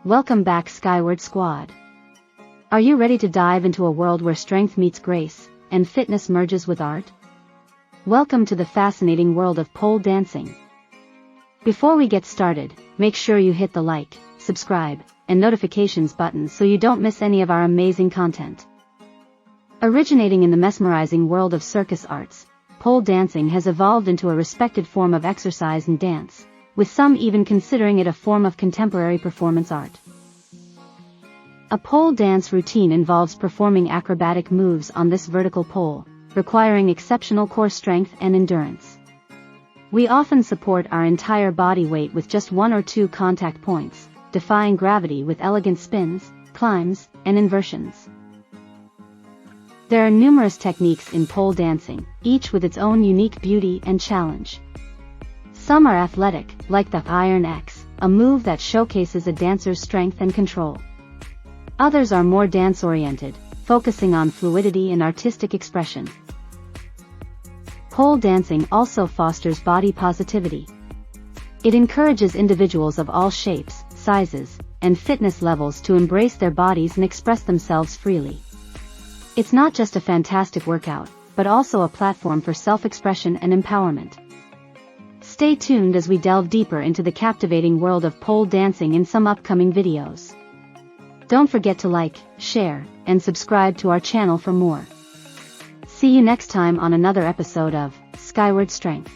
Welcome back, Skyward Squad. Are you ready to dive into a world where strength meets grace, and fitness merges with art? Welcome to the fascinating world of pole dancing. Before we get started, make sure you hit the like, subscribe, and notifications button so you don't miss any of our amazing content. Originating in the mesmerizing world of circus arts, pole dancing has evolved into a respected form of exercise and dance, with some even considering it a form of contemporary performance art. A pole dance routine involves performing acrobatic moves on this vertical pole, requiring exceptional core strength and endurance. We often support our entire body weight with just one or two contact points, defying gravity with elegant spins, climbs, and inversions. There are numerous techniques in pole dancing, each with its own unique beauty and challenge. Some are athletic, like the Iron X, a move that showcases a dancer's strength and control. Others are more dance-oriented, focusing on fluidity and artistic expression. Pole dancing also fosters body positivity. It encourages individuals of all shapes, sizes, and fitness levels to embrace their bodies and express themselves freely. It's not just a fantastic workout, but also a platform for self-expression and empowerment. Stay tuned as we delve deeper into the captivating world of pole dancing in some upcoming videos. Don't forget to like, share, and subscribe to our channel for more. See you next time on another episode of Skyward Strength.